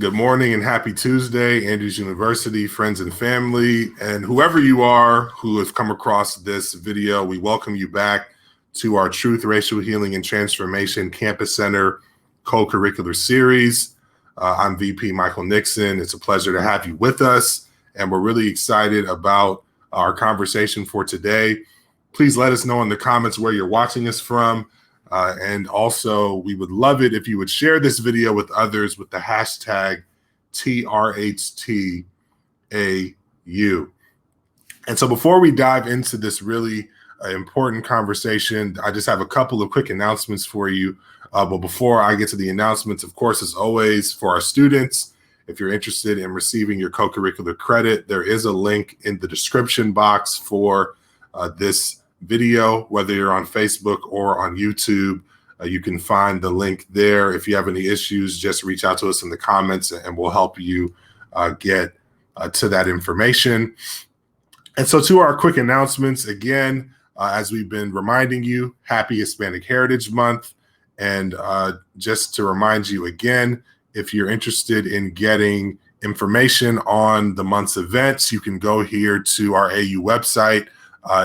Good morning and happy Tuesday, Andrews University, friends and family, and whoever you are who has come across this video, we welcome you back to our Truth, Racial Healing, and Transformation Campus Center co-curricular series. I'm VP Michael Nixon. It's a pleasure to have you with us, and we're really excited about our conversation for today. Please let us know in the comments where you're watching us from. And also, we would love it if you would share this video with others with the hashtag TRHTAU. And so before we dive into this really important conversation, I just have a couple of quick announcements for you. But before I get to the announcements, of course, as always, for our students, if you're interested in receiving your co-curricular credit, there is a link in the description box for this video, whether you're on Facebook or on YouTube. You can find the link there. If you have any issues, just reach out to us in the comments and we'll help you get to that information. And so to our quick announcements, again, as we've been reminding you, happy Hispanic Heritage Month. And just to remind you again, if you're interested in getting information on the month's events, you can go here to our AU website.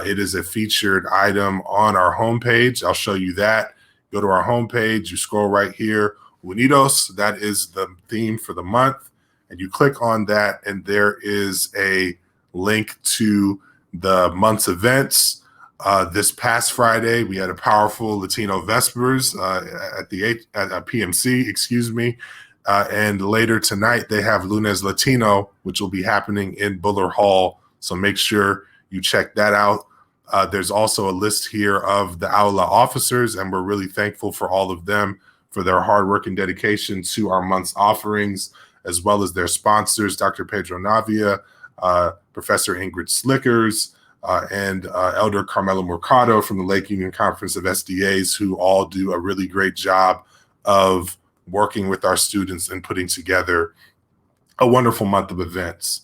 It is a featured item on our homepage. I'll show you that. Go to our homepage, you scroll right here, Unidos, that is the theme for the month. And you click on that, and there is a link to the month's events. This past Friday, we had a powerful Latino Vespers at PMC, and later tonight, they have Lunes Latino, which will be happening in Buller Hall. So make sure you check that out. There's also a list here of the Aula officers, and we're really thankful for all of them for their hard work and dedication to our month's offerings, as well as their sponsors, Dr. Pedro Navia, Professor Ingrid Slickers, and Elder Carmela Mercado from the Lake Union Conference of SDAs, who all do a really great job of working with our students and putting together a wonderful month of events.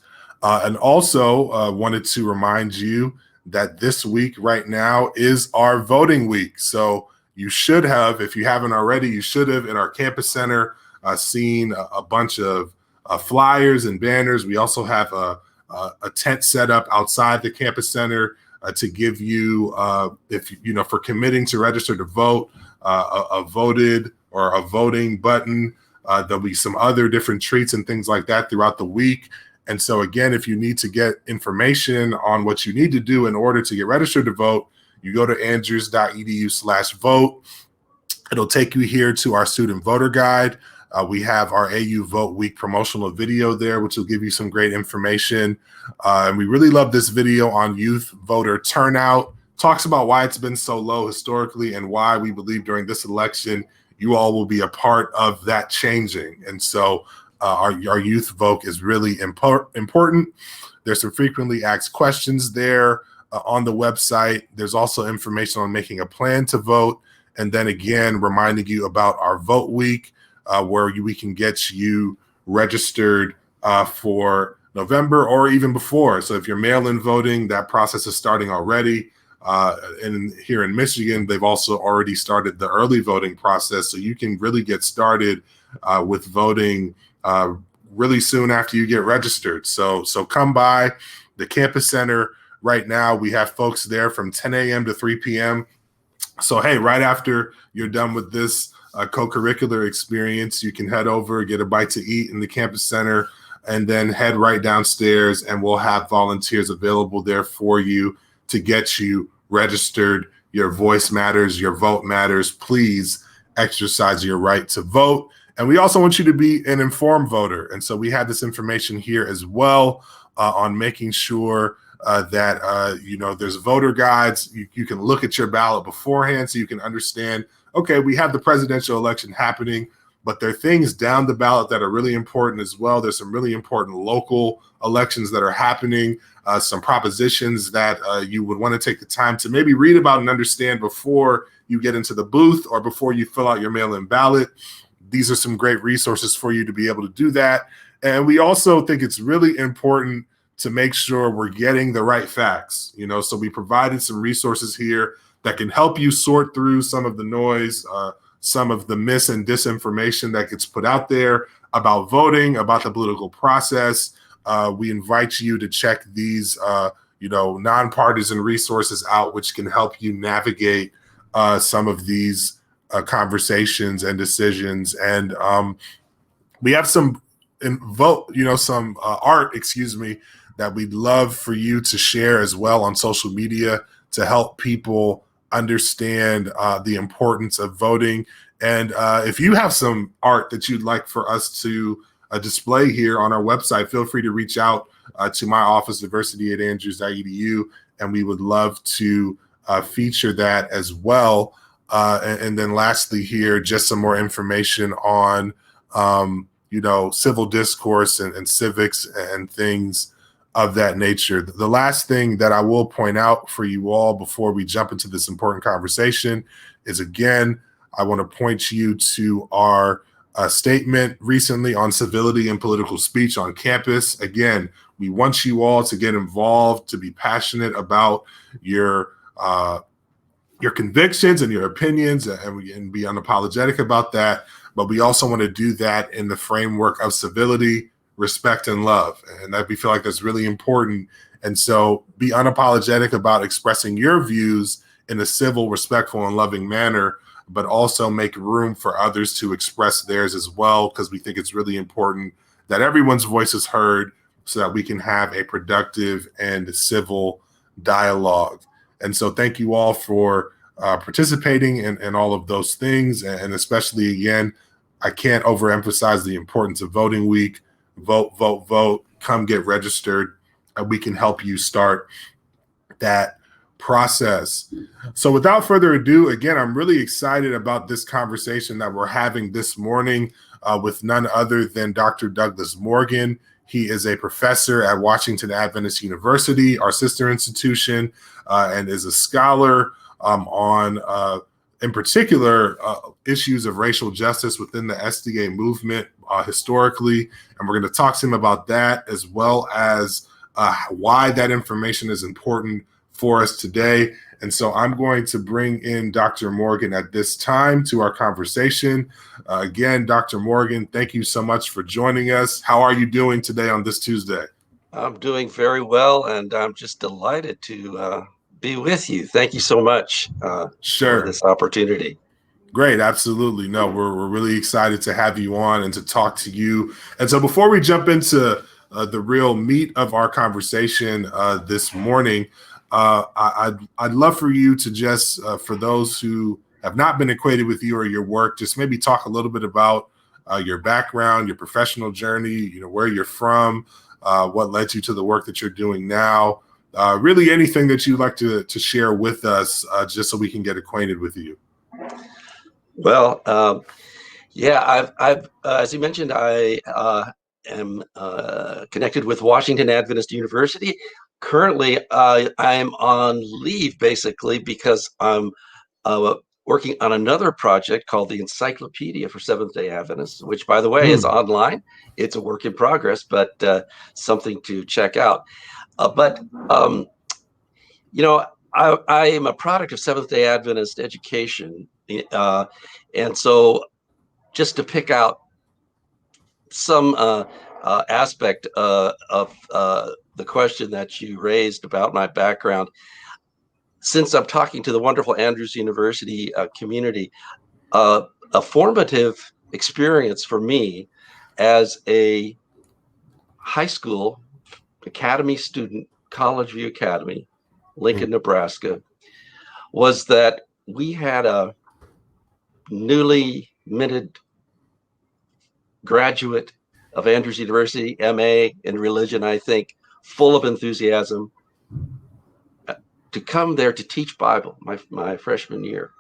And also wanted to remind you that this week right now is our voting week. So you should have, if you haven't already, you should have in our campus center seen a bunch of flyers and banners. We also have a tent set up outside the campus center to give you, for committing to register to vote, a voted or a voting button. There'll be some other different treats and things like that throughout the week. And so again, if you need to get information on what you need to do in order to get registered to vote, you go to andrews.edu/vote. It'll take you here to our student voter guide. We have our AU Vote Week promotional video there, which will give you some great information. And we really love this video on youth voter turnout. Talks about why it's been so low historically and why we believe during this election, you all will be a part of that changing. And so our youth vote is really important. There's some frequently asked questions there on the website. There's also information on making a plan to vote. And then again, reminding you about our vote week, where we can get you registered for November or even before. So if you're mail-in voting, that process is starting already. And here in Michigan, they've also already started the early voting process. So you can really get started with voting really soon after you get registered. So come by the campus center right now. We have folks there from 10 a.m. to 3 p.m. So, hey, right after you're done with this co-curricular experience, you can head over, get a bite to eat in the campus center, and then head right downstairs, and we'll have volunteers available there for you to get you registered. Your voice matters, your vote matters. Please exercise your right to vote. And we also want you to be an informed voter. And so we have this information here as well on making sure that, there's voter guides. You can look at your ballot beforehand so you can understand, okay, we have the presidential election happening, but there are things down the ballot that are really important as well. There's some really important local elections that are happening, some propositions that you would want to take the time to maybe read about and understand before you get into the booth or before you fill out your mail-in ballot. These are some great resources for you to be able to do that. And we also think it's really important to make sure we're getting the right facts, so we provided some resources here that can help you sort through some of the noise, some of the mis and disinformation that gets put out there about voting, about the political process. We invite you to check these, nonpartisan resources out, which can help you navigate some of these conversations and decisions. And we have some art, that we'd love for you to share as well on social media to help people understand the importance of voting. And if you have some art that you'd like for us to display here on our website, feel free to reach out to my office, diversity@andrews.edu, and we would love to feature that as well. And then lastly here, just some more information on, civil discourse and civics and things of that nature. The last thing that I will point out for you all before we jump into this important conversation is, again, I want to point you to our statement recently on civility and political speech on campus. Again, we want you all to get involved, to be passionate about your convictions and your opinions, and be unapologetic about that. But we also want to do that in the framework of civility, respect, and love. And that we feel like that's really important. And so be unapologetic about expressing your views in a civil, respectful, and loving manner, but also make room for others to express theirs as well, because we think it's really important that everyone's voice is heard so that we can have a productive and civil dialogue. And so thank you all for participating in all of those things. And especially, again, I can't overemphasize the importance of voting week. Vote, vote, vote. Come get registered. We can help you start that process. So without further ado, again, I'm really excited about this conversation that we're having this morning with none other than Dr. Douglas Morgan. He is a professor at Washington Adventist University, our sister institution, and is a scholar on, in particular, issues of racial justice within the SDA movement historically. And we're going to talk to him about that, as well as why that information is important for us today. And so I'm going to bring in Dr. Morgan at this time to our conversation. Again, Dr. Morgan, thank you so much for joining us. How are you doing today on this Tuesday? I'm doing very well, and I'm just delighted to be with you. Thank you so much for this opportunity. Great. Absolutely. No, we're really excited to have you on and to talk to you. And so before we jump into the real meat of our conversation this morning, I'd love for you to just, for those who have not been acquainted with you or your work, just maybe talk a little bit about your background, your professional journey, where you're from, what led you to the work that you're doing now, really anything that you'd like to share with us, just so we can get acquainted with you. Well, I've as you mentioned, I am connected with Washington Adventist University. Currently, I am on leave, basically, because I'm working on another project called the Encyclopedia for Seventh-day Adventists, which, by the way, is online. It's a work in progress, but something to check out. I am a product of Seventh-day Adventist education. And so just to pick out some aspect of the question that you raised about my background, since I'm talking to the wonderful Andrews University community, a formative experience for me as a high school academy student, College View Academy, Lincoln, Nebraska, was that we had a newly minted graduate of Andrews University, MA in religion, I think, full of enthusiasm, to come there to teach Bible my freshman year.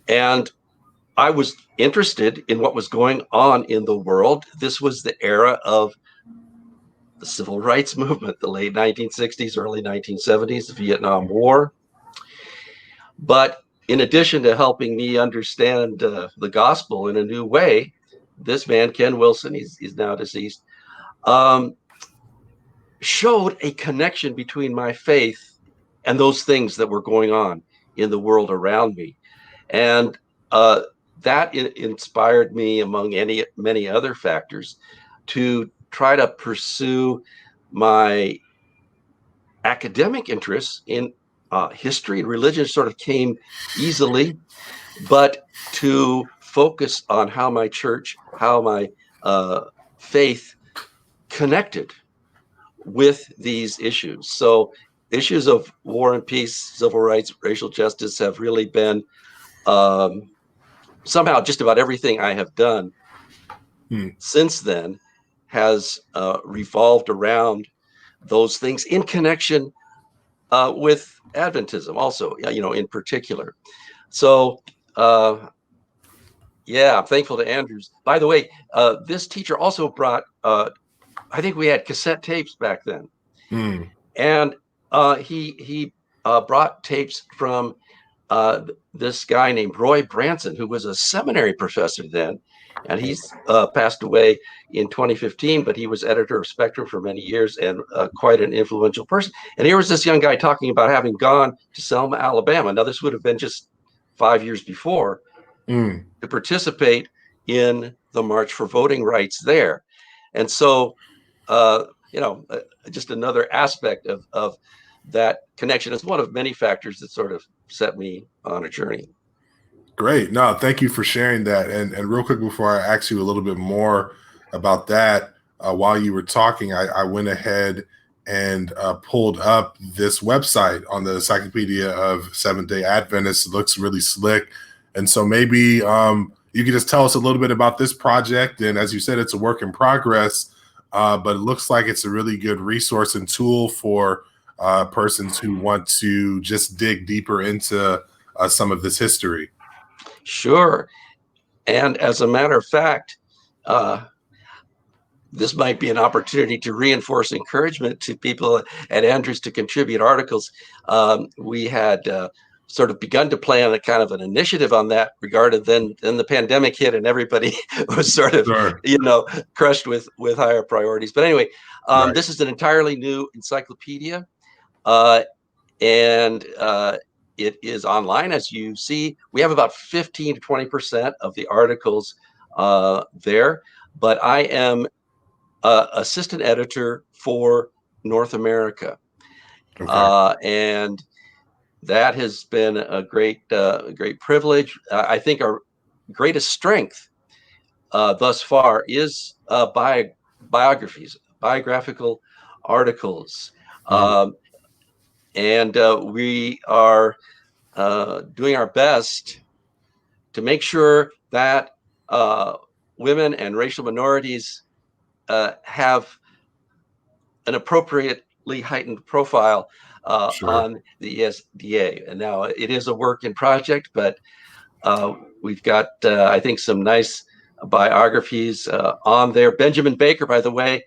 And I was interested in what was going on in the world. This was the era of the civil rights movement, the late 1960s, early 1970s, the Vietnam War. But in addition to helping me understand the gospel in a new way, this man, Ken Wilson, he's now deceased, showed a connection between my faith and those things that were going on in the world around me. And that inspired me, among many other factors, to try to pursue my academic interests in history and religion. Sort of came easily, but to focus on how my church, how my faith connected with these issues. So issues of war and peace, civil rights, racial justice have really been somehow just about everything I have done since then has revolved around those things in connection with Adventism also, in particular. So, yeah, I'm thankful to Andrews. By the way, this teacher also brought, I think we had cassette tapes back then. And he brought tapes from this guy named Roy Branson, who was a seminary professor then. And he's passed away in 2015, but he was editor of Spectrum for many years and quite an influential person. And here was this young guy talking about having gone to Selma, Alabama. Now, this would have been just 5 years before, to participate in the March for Voting Rights there. And so, just another aspect of that connection is one of many factors that sort of set me on a journey. Great. No, thank you for sharing that. And real quick, before I ask you a little bit more about that, while you were talking, I went ahead and pulled up this website on the Encyclopedia of Seventh-day Adventist. It looks really slick. And so maybe you could just tell us a little bit about this project. And as you said, it's a work in progress, but it looks like it's a really good resource and tool for persons who want to just dig deeper into some of this history. Sure. And as a matter of fact, this might be an opportunity to reinforce encouragement to people at Andrews to contribute articles. We had sort of begun to plan a kind of an initiative on that regard. Then the pandemic hit and everybody was sort of, crushed with higher priorities. But anyway, This is an entirely new encyclopedia. And it is online. As you see, we have about 15 to 20% of the articles there, but I am assistant editor for North America. And that has been a great privilege. I think our greatest strength thus far is biographies, biographical articles. And we are doing our best to make sure that women and racial minorities have an appropriately heightened profile on the ESDA. And now it is a work in project, but we've got, I think, some nice biographies on there. Benjamin Baker, by the way,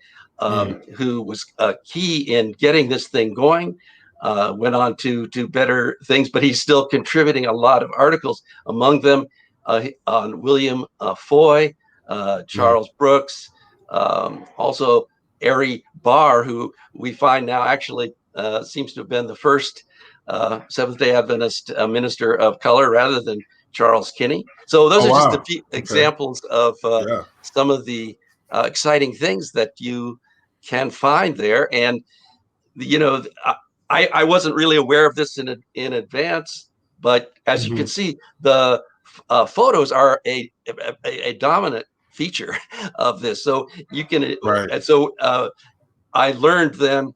who was key in getting this thing going, went on to do better things, but he's still contributing a lot of articles, among them on William Foy, Charles Brooks, also Ari Barr, who we find now actually seems to have been the first Seventh-day Adventist minister of color rather than Charles Kinney. So those are just a few examples of some of the exciting things that you can find there. And, I wasn't really aware of this in advance, but as you can see, the photos are a dominant feature of this. So you can, and so I learned then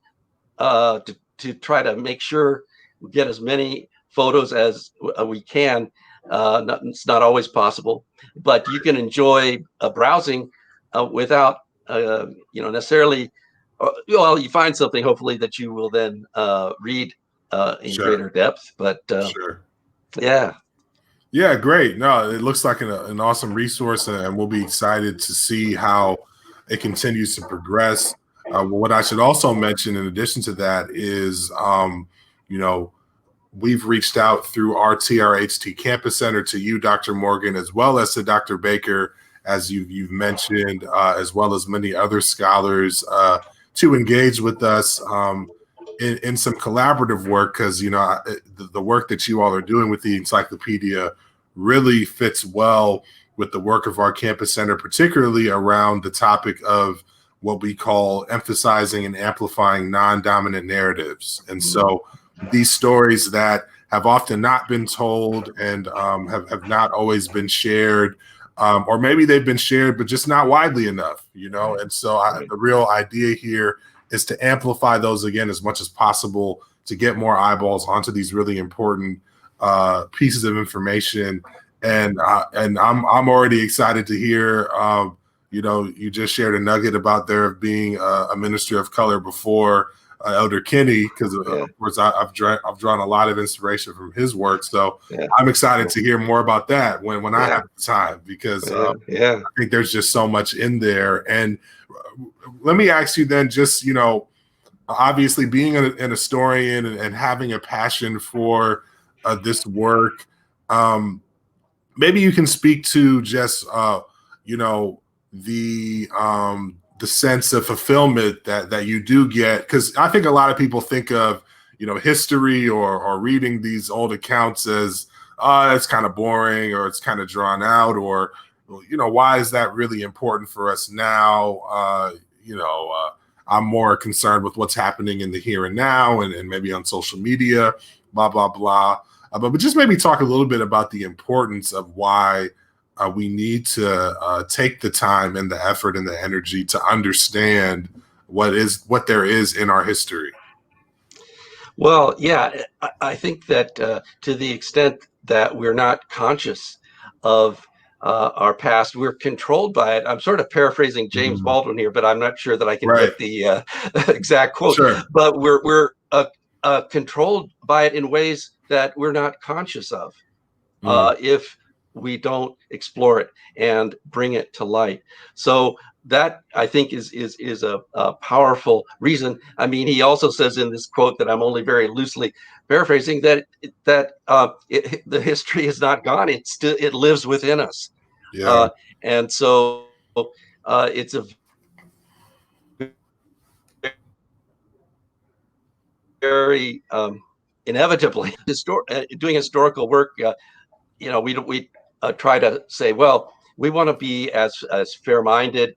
to try to make sure we get as many photos as we can. It's not always possible, but you can enjoy browsing without, necessarily. Well, you find something hopefully that you will then read in greater depth. But yeah, great. No, it looks like an awesome resource, and we'll be excited to see how it continues to progress. What I should also mention, in addition to that, is we've reached out through our TRHT Campus Center to you, Dr. Morgan, as well as to Dr. Baker, as you've mentioned, as well as many other scholars, to engage with us in some collaborative work, because the work that you all are doing with the encyclopedia really fits well with the work of our campus center, particularly around the topic of what we call emphasizing and amplifying non-dominant narratives. And so these stories that have often not been told and have not always been shared, or maybe they've been shared, but just not widely enough, And so the real idea here is to amplify those again as much as possible, to get more eyeballs onto these really important pieces of information. And I'm already excited to hear, you just shared a nugget about there being a minister of color before Elder Kinney, because of course I've drawn a lot of inspiration from his work. So I'm excited to hear more about that when I have the time, because I think there's just so much in there. And let me ask you then, just, obviously being an historian and having a passion for this work, maybe you can speak to just, the sense of fulfillment that you do get, because I think a lot of people think of history or reading these old accounts as it's kind of boring, or it's kind of drawn out, or why is that really important for us now? I'm more concerned with what's happening in the here and now, and maybe on social media, blah blah blah. But just maybe talk a little bit about the importance of why we need to take the time and the effort and the energy to understand what there is in our history. Well, I think that to the extent that we're not conscious of our past, we're controlled by it. I'm sort of paraphrasing James Baldwin here, but I'm not sure that I can get the exact quote. Sure. But we're controlled by it in ways that we're not conscious of if we don't explore it and bring it to light. So that, I think, is a powerful reason. I mean, he also says in this quote that I'm only very loosely paraphrasing that the history is not gone. It lives within us. Yeah. And so it's a very inevitably doing historical work. We try to say, well, we want to be as fair-minded,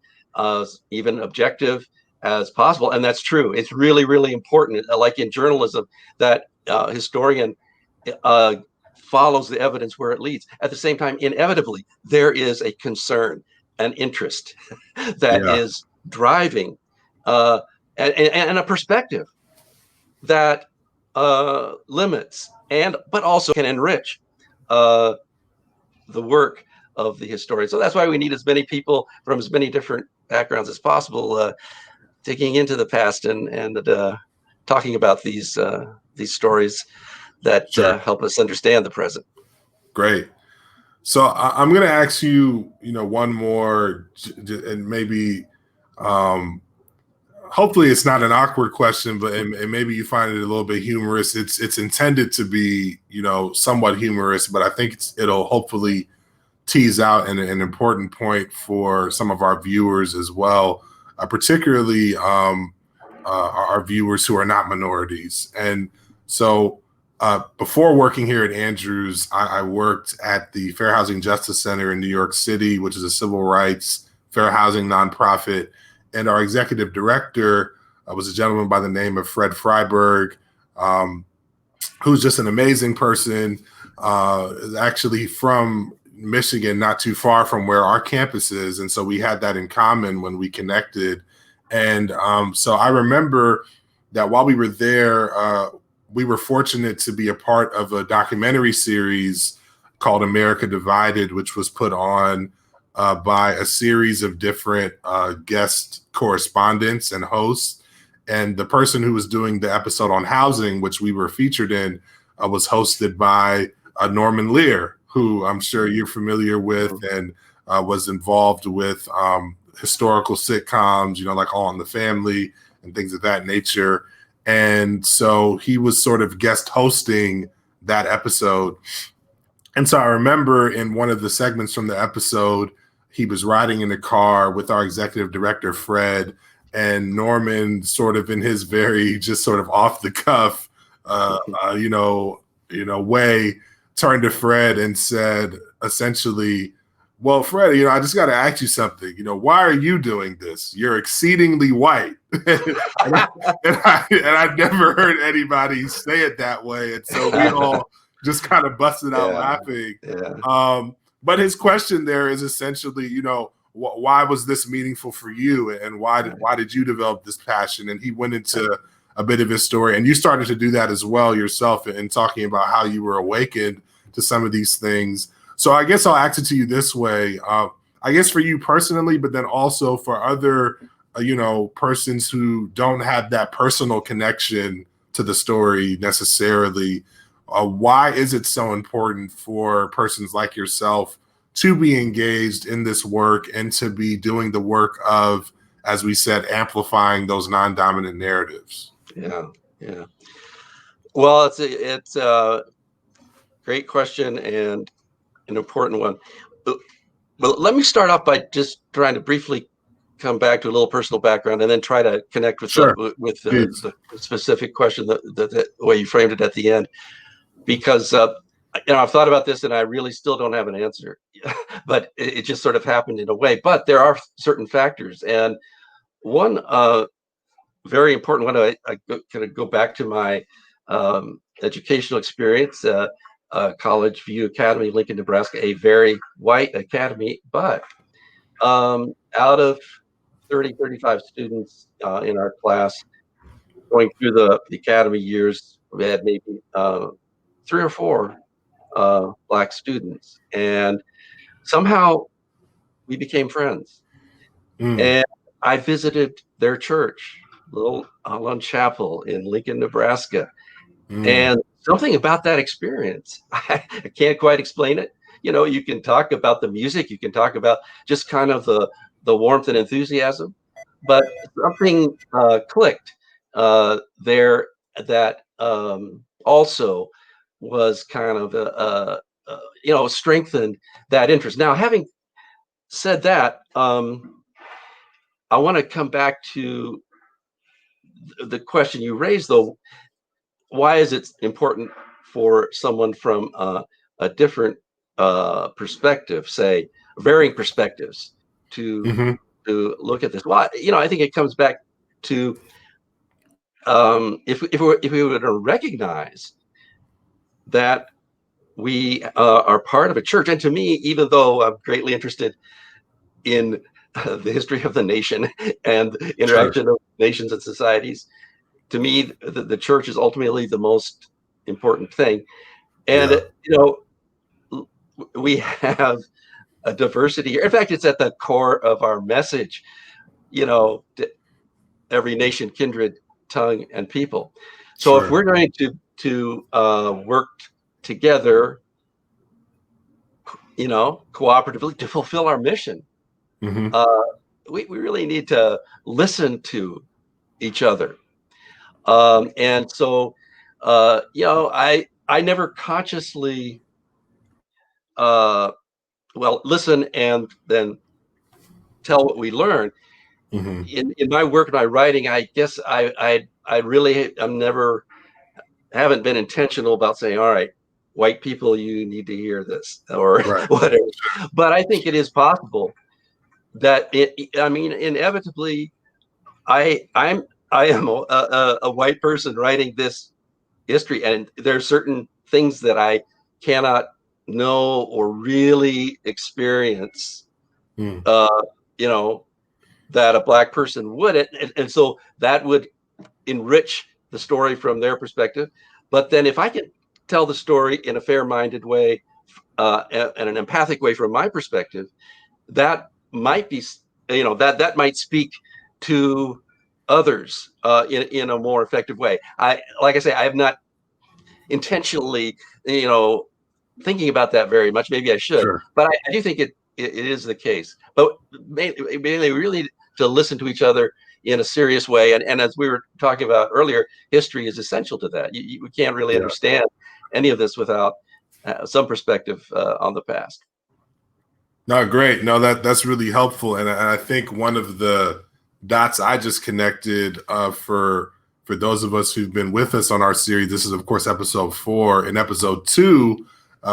even objective as possible, and that's true. It's really, really important. Like in journalism, that historian follows the evidence where it leads. At the same time, inevitably, there is a concern, an interest that is driving, and a perspective that limits but also can enrich the work of the historian. So that's why we need as many people from as many different backgrounds as possible digging into the past and talking about these stories that help us understand the present. Great. So I'm going to ask you, one more, and maybe hopefully it's not an awkward question, but and maybe you find it a little bit humorous. It's intended to be, somewhat humorous, but I think it'll hopefully tease out an important point for some of our viewers as well, particularly our viewers who are not minorities. And so before working here at Andrews, I worked at the Fair Housing Justice Center in New York City, which is a civil rights fair housing nonprofit. And our executive director was a gentleman by the name of Fred Freiberg, who's just an amazing person, actually from Michigan, not too far from where our campus is. And so we had that in common when we connected. And so I remember that while we were there, we were fortunate to be a part of a documentary series called America Divided, which was put on by a series of different guest correspondents and hosts. And the person who was doing the episode on housing, which we were featured in, was hosted by Norman Lear, who I'm sure you're familiar with, and was involved with historical sitcoms, like All in the Family and things of that nature. And so he was sort of guest hosting that episode. And so I remember in one of the segments from the episode, he was riding in a car with our executive director, Fred, and Norman sort of in his very just sort of off the cuff, way turned to Fred and said, essentially, well, Fred, I just got to ask you something. Why are you doing this? You're exceedingly white. and I've never heard anybody say it that way. And so we all just kind of busted out laughing. Yeah. But his question there is essentially, why was this meaningful for you, and why did you develop this passion? And he went into a bit of his story, and you started to do that as well yourself in talking about how you were awakened to some of these things. So I guess I'll ask it to you this way. I guess for you personally, but then also for other, persons who don't have that personal connection to the story necessarily, why is it so important for persons like yourself to be engaged in this work and to be doing the work of, as we said, amplifying those non-dominant narratives? Yeah. Well, it's a great question and an important one. But let me start off by just trying to briefly come back to a little personal background, and then try to connect with the specific question the way you framed it at the end. Because I've thought about this, and I really still don't have an answer, but it just sort of happened in a way. But there are certain factors, and one very important one. I kind of go back to my educational experience. College View Academy, Lincoln, Nebraska, a very white academy, but out of 35 students in our class going through the academy years, we had maybe 3 or 4 Black students, and somehow we became friends. And I visited their church, Little Allen Chapel in Lincoln, Nebraska, and something about that experience, I can't quite explain it. You can talk about the music, you can talk about just kind of the warmth and enthusiasm, but something clicked there that also was kind of strengthened that interest. Now, having said that, I want to come back to the question you raised, though. Why is it important for someone from a different perspective, say varying perspectives, to look at this? Well, I think it comes back to if we were to recognize that we are part of a church. And to me, even though I'm greatly interested in the history of the nation and the interaction of nations and societies, to me, the church is ultimately the most important thing. And, we have a diversity here. In fact, it's at the core of our message, every nation, kindred, tongue, and people. So if we're going to work together, cooperatively to fulfill our mission, we really need to listen to each other. And so, I never consciously, listen and then tell what we learn. In my work and my writing, I guess I really haven't been intentional about saying, all right, white people, you need to hear this, or whatever. But I think it is possible that inevitably, I am a white person writing this history, and there are certain things that I cannot know or really experience, that a Black person would, and so that would enrich the story from their perspective. But then, if I can tell the story in a fair-minded way and an empathic way from my perspective, that might be, that might speak to others in a more effective way. Like I say, I have not intentionally, thinking about that very much. Maybe I should, but I do think it is the case. But mainly, really, to listen to each other in a serious way. And as we were talking about earlier, history is essential to that. We can't really understand any of this without some perspective on the past. No, great. No, that's really helpful. And I think one of the dots I just connected for those of us who've been with us on our series, this is, of course, episode 4. In episode 2,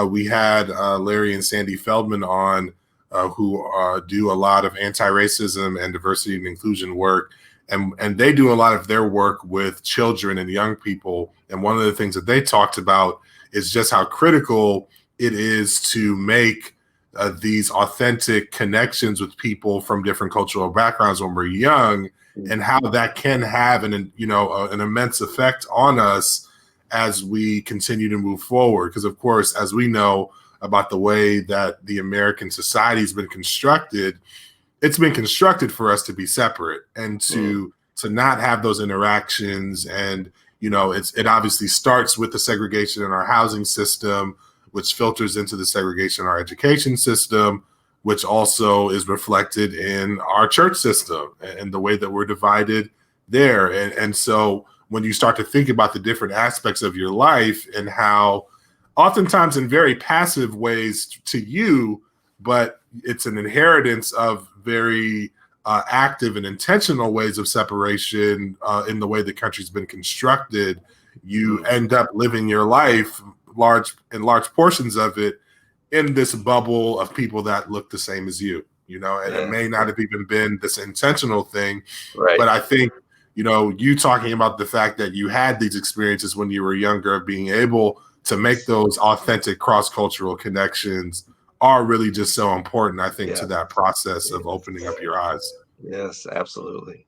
We had Larry and Sandy Feldman on, who do a lot of anti-racism and diversity and inclusion work. And they do a lot of their work with children and young people. And one of the things that they talked about is just how critical it is to make these authentic connections with people from different cultural backgrounds when we're young, and how that can have an immense effect on us as we continue to move forward. Because of course, as we know about the way that the American society has been constructed, it's been constructed for us to be separate and to not have those interactions. And it obviously starts with the segregation in our housing system, which filters into the segregation in our education system, which also is reflected in our church system and the way that we're divided there. And so when you start to think about the different aspects of your life and how oftentimes in very passive ways to you, but it's an inheritance of very active and intentional ways of separation in the way the country's been constructed, you end up living your life, large portions of it, in this bubble of people that look the same as you, and it may not have even been this intentional thing. Right. But I think, you talking about the fact that you had these experiences when you were younger, being able to make those authentic cross-cultural connections are really just so important, I think, to that process of opening up your eyes. Yes, absolutely.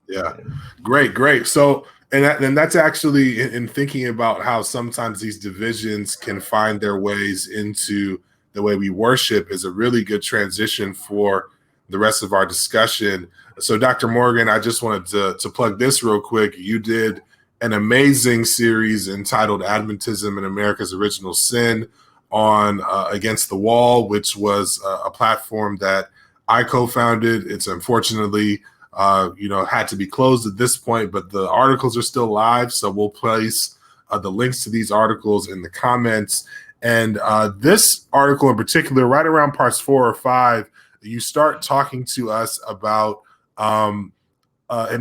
Yeah. Great. So, and that's actually in thinking about how sometimes these divisions can find their ways into the way we worship is a really good transition for the rest of our discussion. So, Dr. Morgan, I just wanted to plug this real quick. You did an amazing series entitled Adventism and America's Original Sin on Against the Wall, which was a platform that I co-founded. It's unfortunately had to be closed at this point, but the articles are still live. So we'll place the links to these articles in the comments. And this article in particular, right around parts 4 or 5, you start talking to us about an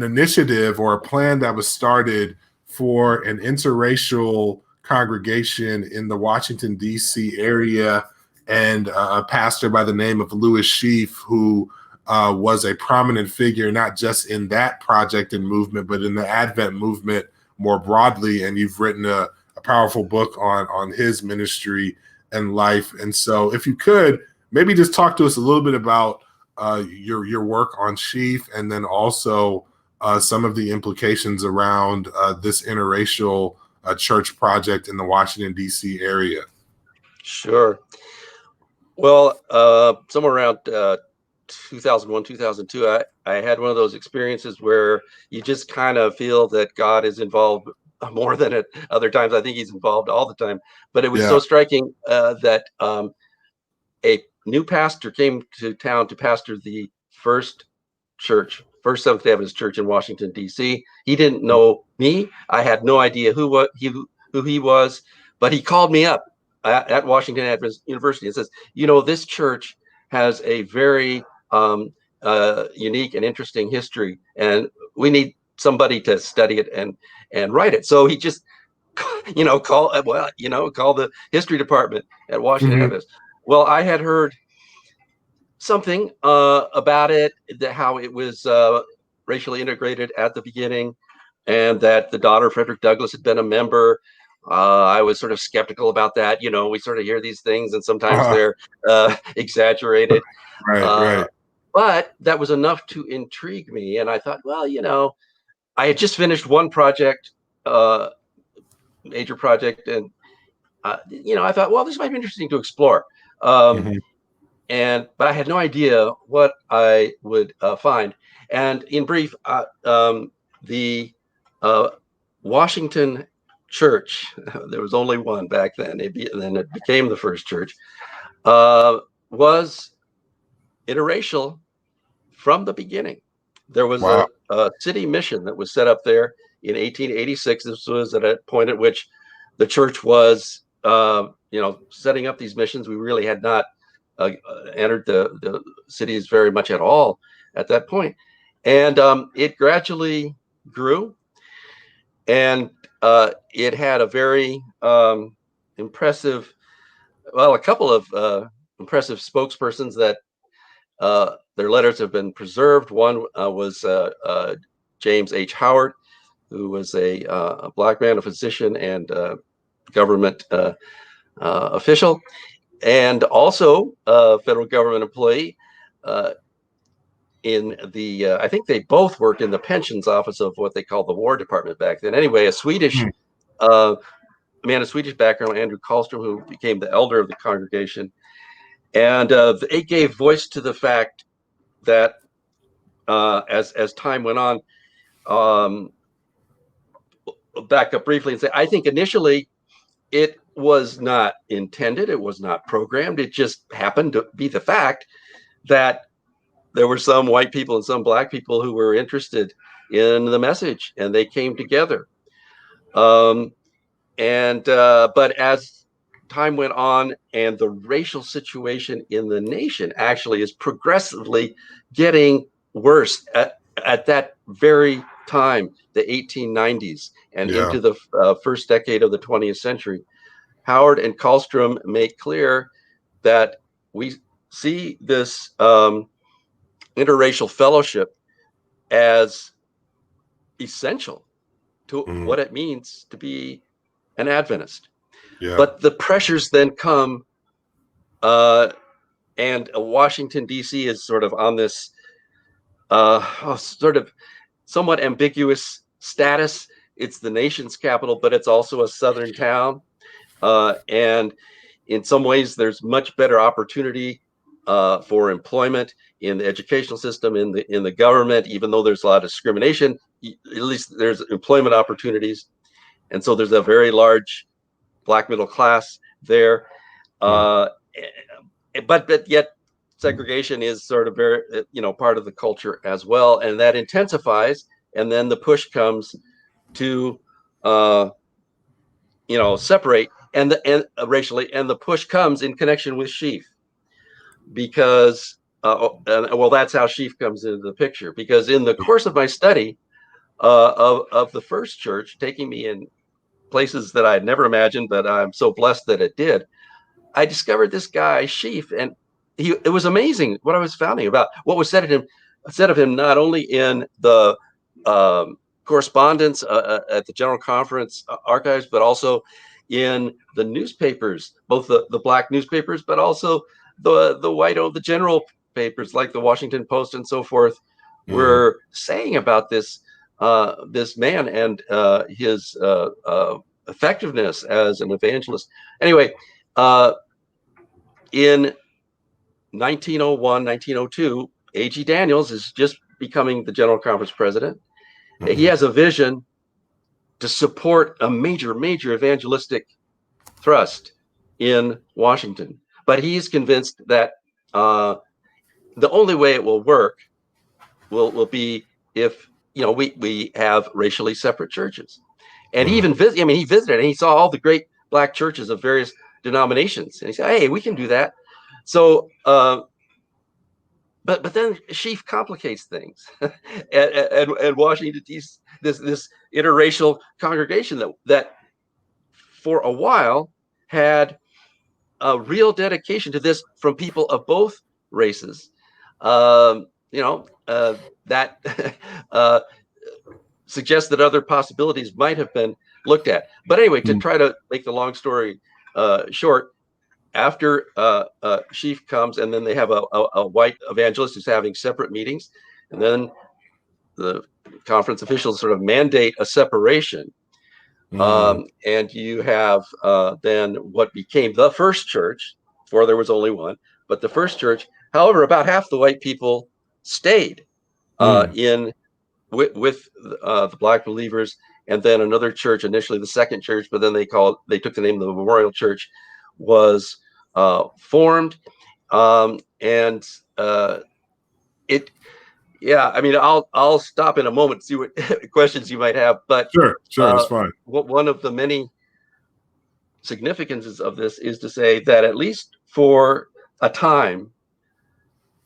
initiative or a plan that was started for an interracial congregation in the Washington, D.C. area, and a pastor by the name of Louis Sheafe, who was a prominent figure, not just in that project and movement, but in the Advent movement more broadly. And you've written a powerful book on his ministry and life. And so if you could, maybe just talk to us a little bit about your work on Sheafe, and then also some of the implications around this interracial church project in the Washington, D.C. area. Sure. Well, somewhere around 2001, 2002, I had one of those experiences where you just kind of feel that God is involved more than at other times. I think he's involved all the time. But it was so striking that a new pastor came to town to pastor the first Seventh-day Adventist church in Washington, D.C. He didn't know me. I had no idea who he was, but he called me up at Washington Adventist University and says, this church has a very unique and interesting history, and we need somebody to study it and write it. So he just, call the history department at Washington Adventist. Well, I had heard something about it, how it was racially integrated at the beginning, and that the daughter of Frederick Douglass had been a member. I was sort of skeptical about that. We sort of hear these things, and sometimes they're exaggerated. Right. But that was enough to intrigue me, and I thought, well, I had just finished one project, major project, and I thought, well, this might be interesting to explore. But I had no idea what I would find. And in brief, the Washington church, there was only one back then, and then it became the first church, was interracial from the beginning. There was a city mission that was set up there in 1886. This was at a point at which the church was, setting up these missions. We really had not entered the cities very much at all at that point. And it gradually grew, and it had a very impressive well, a couple of impressive spokespersons that their letters have been preserved. One was James H. Howard, who was a black man, a physician, and government official, and also a federal government employee. In the, I think they both worked in the pensions office of what they called the War Department back then. Anyway, a Swedish man of Swedish background, Andrew Karlstrom, who became the elder of the congregation, and they gave voice to the fact that as time went on, back up briefly and say, I think initially it was not intended, it was not programmed, it just happened to be the fact that there were some white people and some black people who were interested in the message, and they came together. But as time went on, and the racial situation in the nation actually is progressively getting worse at that very time, the 1890s, and into the first decade of the 20th century, Howard and Karlstrom make clear that we see this interracial fellowship as essential to what it means to be an Adventist. But the pressures then come, and Washington, D.C. is sort of on this sort of somewhat ambiguous status. It's the nation's capital, but it's also a southern town. And in some ways, there's much better opportunity for employment in the educational system, in the government, even though there's a lot of discrimination, at least there's employment opportunities. And so there's a very large black middle class there. But yet segregation is sort of very, part of the culture as well. And that intensifies. And then the push comes to, separate and racially, and the push comes in connection with Sheafe, because that's how Sheafe comes into the picture. Because in the course of my study of the first church, taking me in places that I had never imagined, but I'm so blessed that it did, I discovered this guy Sheafe, and it was amazing what I was finding about what was said of him, not only in the correspondence at the General Conference archives, but also in the newspapers, both the black newspapers, but also the white, the general papers like the Washington Post and so forth, were saying about this man and his effectiveness as an evangelist. Anyway, in 1901, 1902, A.G. Daniells is just becoming the General Conference president. He has a vision to support a major evangelistic thrust in Washington. But he's convinced that the only way it will work will be if we have racially separate churches. And he even he visited and he saw all the great black churches of various denominations, and he said, "Hey, we can do that." So, but then Sheafe complicates things, and Washington D.C. this interracial congregation that for a while had a real dedication to this from people of both races. That suggests that other possibilities might have been looked at. But anyway, to try to make the long story short, after Sheafe comes, and then they have a white evangelist who's having separate meetings, and then the conference officials sort of mandate a separation. And you have then what became the first church, before there was only one, but the first church. However, about half the white people stayed with the black believers, and then another church, initially the second church, but then they took the name of the Memorial Church, was formed. I'll stop in a moment to see what questions you might have, but sure, that's fine. One of the many significances of this is to say that at least for a time,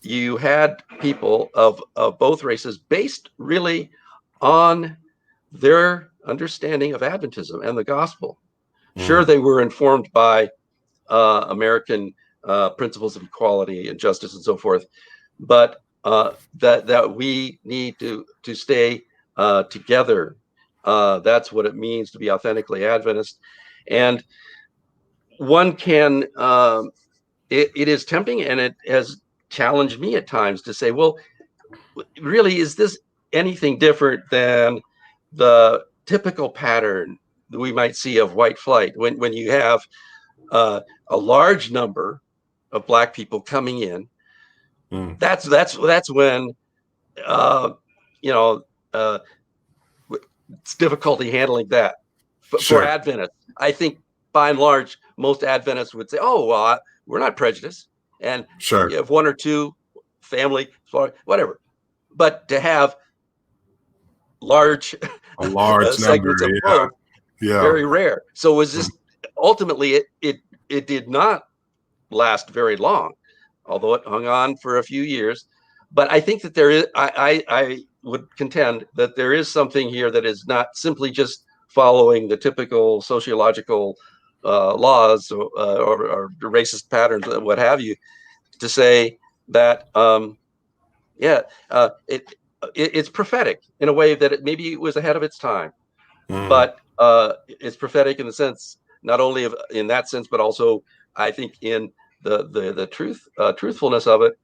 you had people of both races based really on their understanding of Adventism and the gospel. Sure, they were informed by American principles of equality and justice and so forth, but that we need to stay together. That's what it means to be authentically Adventist. And one can, it is tempting, and it has challenged me at times to say, well, really, is this anything different than the typical pattern that we might see of white flight when you have a large number of Black people coming in? That's when you know it's difficulty handling that. But for Adventists, I think by and large, most Adventists would say, "Oh, well, we're not prejudiced," and you have one or two family, whatever. But to have a large segments number, of both, very rare. So was this ultimately it did not last very long, although it hung on for a few years. But I think that there is, I would contend that there is something here that is not simply just following the typical sociological laws or racist patterns, what have you, to say that, it's prophetic in a way that it maybe was ahead of its time, but it's prophetic in the sense, not only in that sense, but also I think in the truthfulness of it.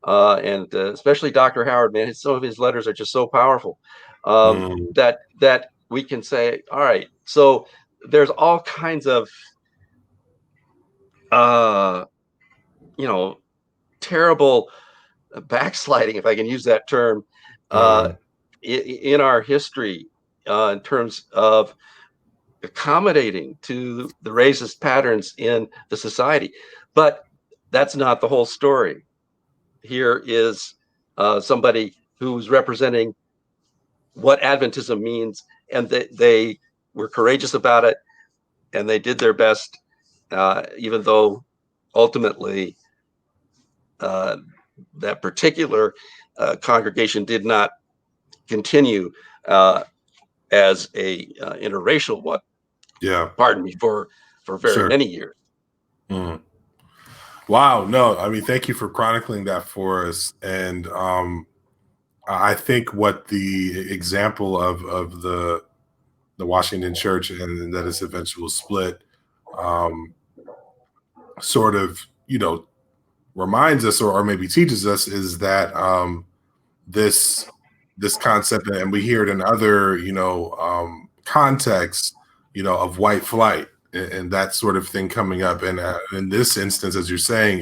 And especially Dr. Howard, man, some of his letters are just so powerful that we can say, all right, so there's all kinds of, terrible backsliding, if I can use that term, in our history, in terms of accommodating to the racist patterns in the society. But that's not the whole story. Here is somebody who's representing what Adventism means, and they were courageous about it, and they did their best, even though ultimately that particular congregation did not continue as a interracial one. Pardon me, for very many years. Wow. No, I mean, thank you for chronicling that for us. And I think what the example of the Washington Church and that its eventual split sort of, reminds us or maybe teaches us is that this concept, and we hear it in other, contexts, of white flight and that sort of thing coming up. And in this instance, as you're saying,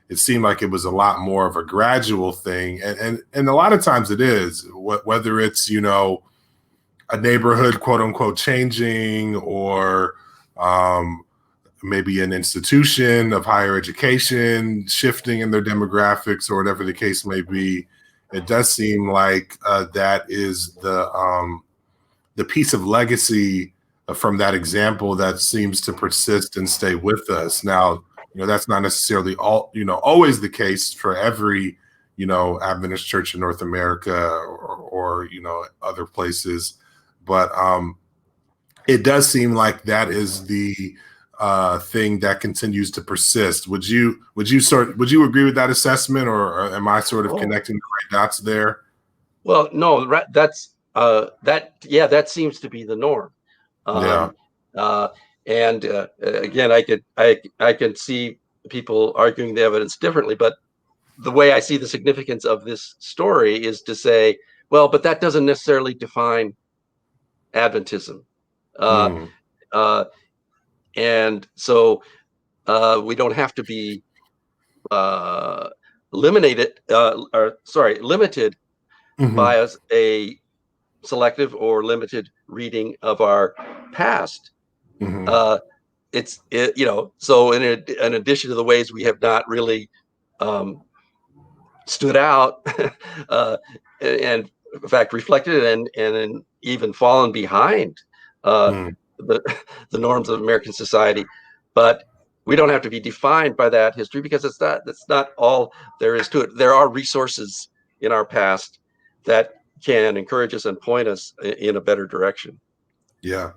it seemed like it was a lot more of a gradual thing. And a lot of times it is, whether it's, a neighborhood, quote unquote, changing, or maybe an institution of higher education shifting in their demographics or whatever the case may be. It does seem like that is the piece of legacy from that example that seems to persist and stay with us. Now, that's not necessarily always the case for every, Adventist church in North America or other places. But it does seem like that is the thing that continues to persist. Would you agree with that assessment, or am I sort of connecting the right dots there? Well, no, that's that seems to be the norm. And again, I can see people arguing the evidence differently, but the way I see the significance of this story is to say, well, but that doesn't necessarily define Adventism. And so we don't have to be limited by a selective or limited reading of our past. So in addition to the ways we have not really stood out and in fact reflected and even fallen behind the norms of American society, but we don't have to be defined by that history, because that's not all there is to it. There are resources in our past that can encourage us and point us in a better direction. Yeah.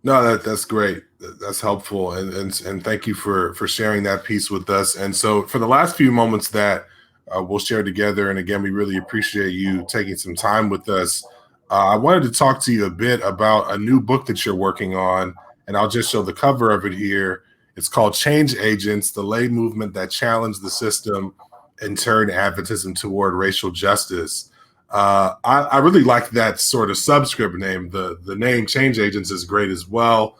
No, that's great. That's helpful, and thank you for sharing that piece with us. And so, for the last few moments that we'll share together, and again, we really appreciate you taking some time with us. I wanted to talk to you a bit about a new book that you're working on, and I'll just show the cover of it here. It's called "Change Agents: The Lay Movement That Challenged the System and Turned Adventism Toward Racial Justice." I really like that sort of subscript name. The name Change Agents is great as well.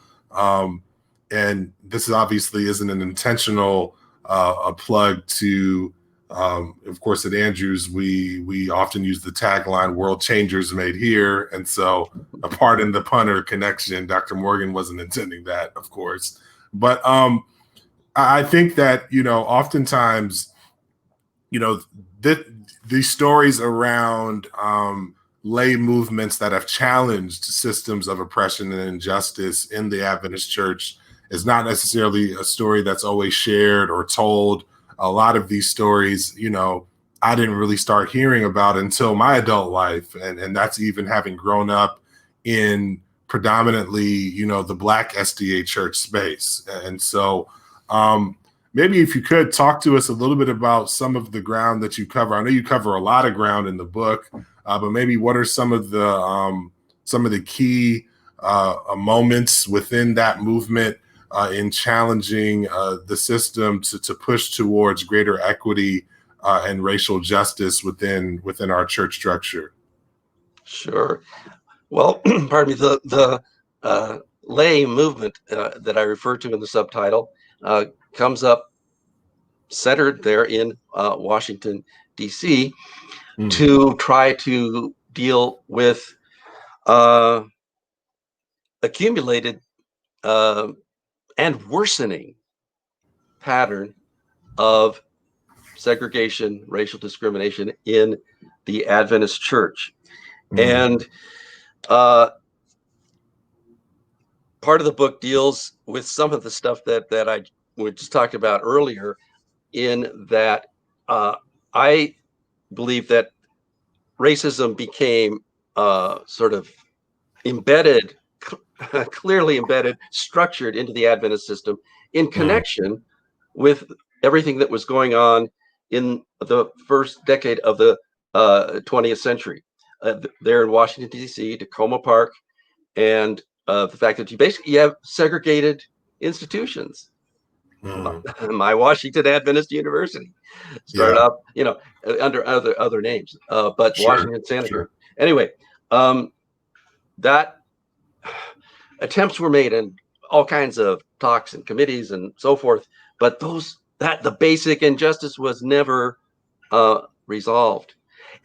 And this is obviously isn't an intentional a plug to, of course, at Andrews, we often use the tagline "World Changers Made Here." And so, a pardon the punter connection, Dr. Morgan wasn't intending that, of course. But I think that, oftentimes, that these stories around lay movements that have challenged systems of oppression and injustice in the Adventist church is not necessarily a story that's always shared or told. A lot of these stories, I didn't really start hearing about until my adult life. And that's even having grown up in predominantly, the Black SDA church space. And so, maybe if you could talk to us a little bit about some of the ground that you cover. I know you cover a lot of ground in the book, but maybe what are some of the key moments within that movement in challenging the system to push towards greater equity and racial justice within our church structure? Sure. Well, pardon me. The lay movement that I refer to in the subtitle comes up centered there in Washington, D.C., to try to deal with accumulated and worsening pattern of segregation, racial discrimination in the Adventist church. And part of the book deals with some of the stuff that I just talked about earlier, in that I believe that racism became sort of embedded, clearly embedded, structured into the Adventist system in connection with everything that was going on in the first decade of the 20th century. There in Washington, D.C., Tacoma Park, and the fact that you have segregated institutions. My Washington Adventist University started up, under other names, but sure, Washington Sanitary. Sure. Anyway, that attempts were made in all kinds of talks and committees and so forth, but the basic injustice was never resolved.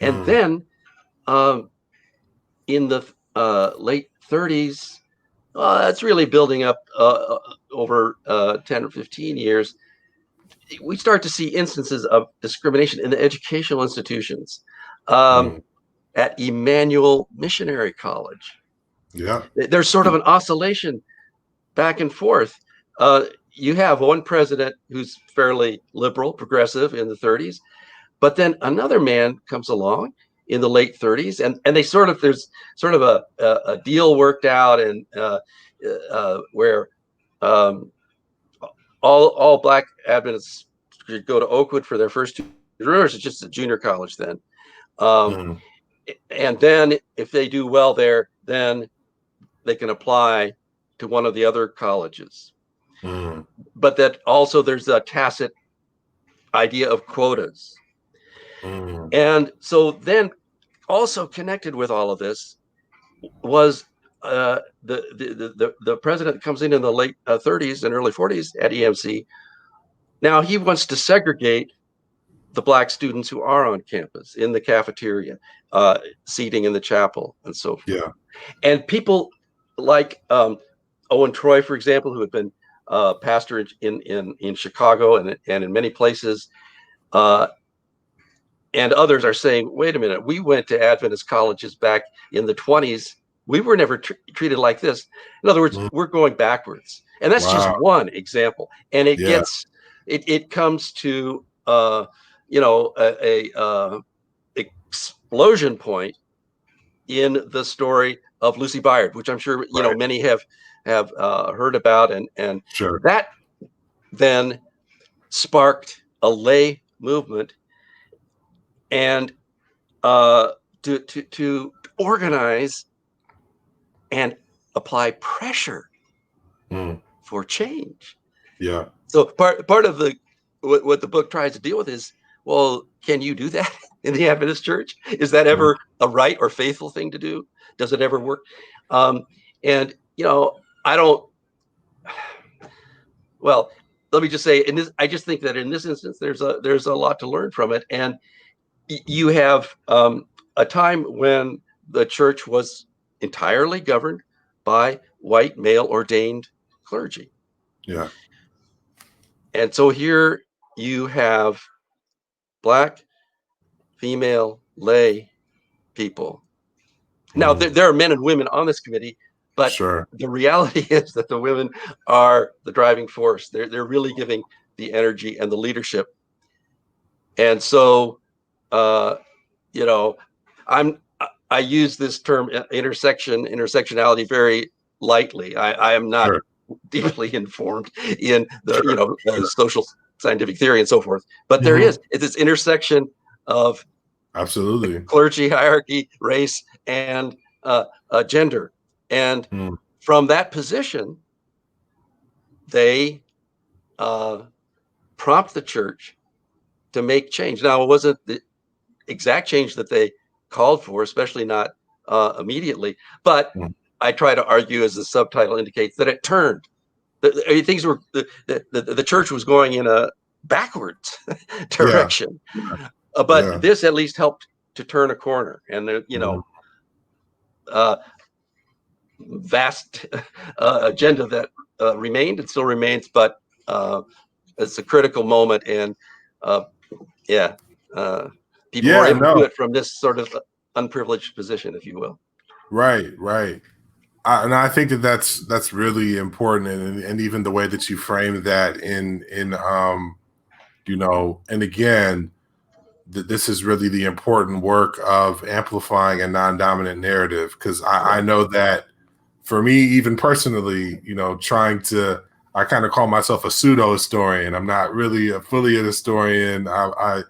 And then in the late 30s, it's really building up over 10 or 15 years. We start to see instances of discrimination in the educational institutions. At Emmanuel Missionary College, there's sort of an oscillation back and forth. You have one president who's fairly liberal, progressive in the 30s, but then another man comes along in the late 30s, and there's sort of a deal worked out, and where all Black Adventists could go to Oakwood for their first 2 years. It's just a junior college then. And then if they do well there, then they can apply to one of the other colleges. But that also there's a tacit idea of quotas. And so then also connected with all of this was the president that comes in the late 30s and early 40s at EMC. Now he wants to segregate the Black students who are on campus in the cafeteria, seating in the chapel, and so forth. And people like Owen Troy, for example, who had been pastor in Chicago and in many places, and others are saying, wait a minute, we went to Adventist colleges back in the 20s. We were never treated like this. In other words, we're going backwards. And that's just one example. And it comes to a explosion point in the story of Lucy Byard, which I'm sure Right. many have heard about, and Sure. that then sparked a lay movement, and to organize and apply pressure Mm. for change. Yeah. So part of what the book tries to deal with is, well, can you do that in the Adventist church? Is that Mm. ever a right or faithful thing to do? Does it ever work? And I don't. Well, let me just say, I just think that in this instance, there's a lot to learn from it, and you have a time when the church was entirely governed by white male ordained clergy. Yeah. And so here you have Black female lay people. Now, Mm. there are men and women on this committee, but Sure. the reality is that the women are the driving force. They're really giving the energy and the leadership. And so, uh, you know, I use this term intersectionality very lightly. I am not Sure. deeply informed in the Sure. Sure. social scientific theory and so forth, but there Hmm. is it's this intersection of Absolutely. clergy hierarchy, race, and gender. And Mm. from that position, they prompt the church to make change. Now, it wasn't the exact change that they called for, especially not immediately, but Mm. I try to argue, as the subtitle indicates, that it turned. Things were the church was going in a backwards Yeah. direction, Yeah. but Yeah. this at least helped to turn a corner. And Mm. uh, vast agenda that remained and still remains, but it's a critical moment, and uh, yeah, people were Yeah. able to do No. it from this sort of unprivileged position, if you will. Right. Right. And I think that that's really important, and even the way that you frame that and again, this is really the important work of amplifying a non-dominant narrative, because I Yeah. know that for me, even personally, I kind of call myself a pseudo historian. I'm not really fully a historian. I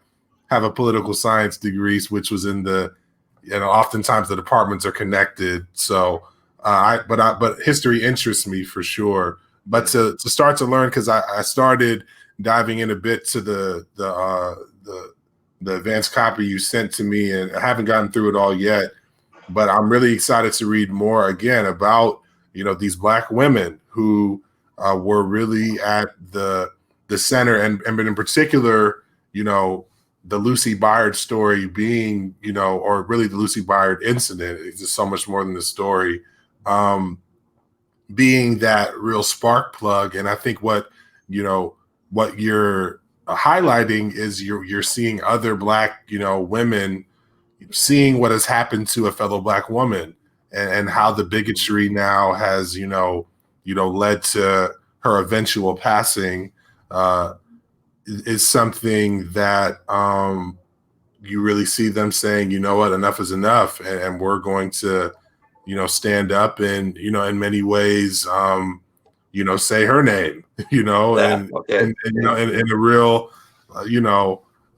have a political science degree, which was oftentimes the departments are connected. So, but history interests me for sure. But Yeah. to start to learn, because I started diving in a bit to the advanced copy you sent to me, and I haven't gotten through it all yet. But I'm really excited to read more again about these Black women who were really at the center, and in particular, the Lucy Byard story being, or really the Lucy Byard incident. It's just so much more than the story, being that real spark plug. And I think what you're highlighting is you're seeing other Black women seeing what has happened to a fellow Black woman, and how the bigotry now has led to her eventual passing, is something that you really see them saying, you know what, enough is enough, and we're going to stand up and in many ways say her name, Yeah. and Okay. in a real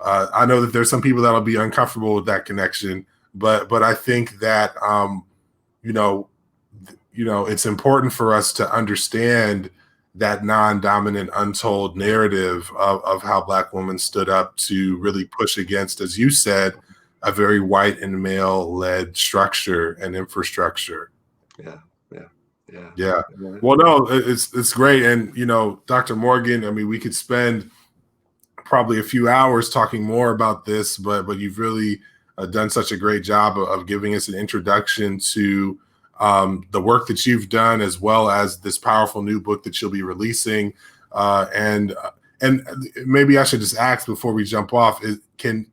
I know that there's some people that'll be uncomfortable with that connection, but I think that you know it's important for us to understand that non-dominant untold narrative of how Black women stood up to really push against, as you said, a very white and male led structure and infrastructure. Yeah. Yeah. Yeah. Yeah. Yeah. Well, no, it's great. And Dr. Morgan, I mean, we could spend probably a few hours talking more about this, but you've really done such a great job of giving us an introduction to the work that you've done, as well as this powerful new book that you'll be releasing. And maybe I should just ask before we jump off: can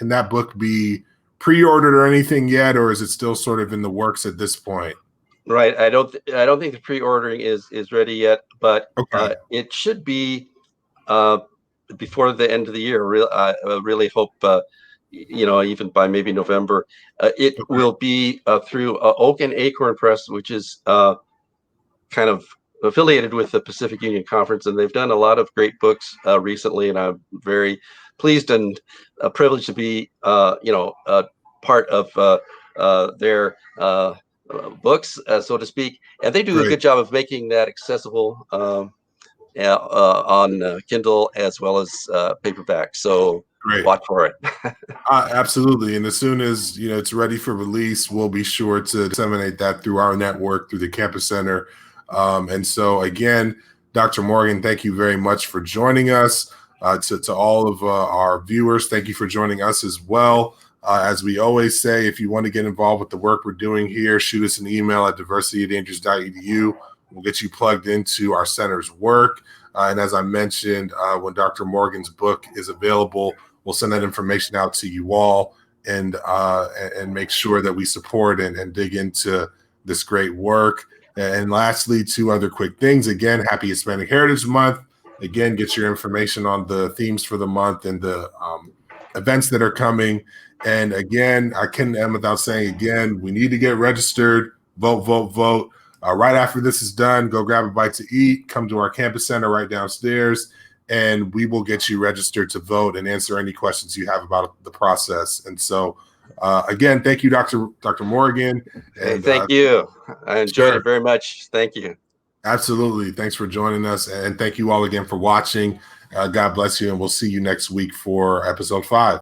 that book be pre-ordered or anything yet, or is it still sort of in the works at this point? Right. I don't think the pre-ordering is ready yet, but Okay. it should be before the end of the year. I really hope even by maybe November. It will be through Oak and Acorn Press, which is kind of affiliated with the Pacific Union Conference, and they've done a lot of great books recently, and I'm very pleased and privileged to be, part of their books, so to speak. And they do a Great. good job of making that accessible on Kindle as well as paperback. So Great. watch for it. Absolutely. And as soon as it's ready for release, we'll be sure to disseminate that through our network, through the Campus Center. And so again, Dr. Morgan, thank you very much for joining us. To all of our viewers, thank you for joining us as well. As we always say, if you want to get involved with the work we're doing here, shoot us an email at diversityadandrews.edu. We'll get you plugged into our center's work. And as I mentioned, when Dr. Morgan's book is available, we'll send that information out to you all and make sure that we support and dig into this great work. And lastly, two other quick things. Again, happy Hispanic Heritage Month. Again, get your information on the themes for the month and the events that are coming. And again, I couldn't end without saying again, we need to get registered. Vote, vote, vote. Right after this is done, go grab a bite to eat. Come to our campus center right downstairs, and we will get you registered to vote and answer any questions you have about the process. And so, again, thank you, Dr. Morgan. And thank you. I enjoyed it very much. Thank you. Absolutely. Thanks for joining us. And thank you all again for watching. God bless you. And we'll see you next week for episode 5.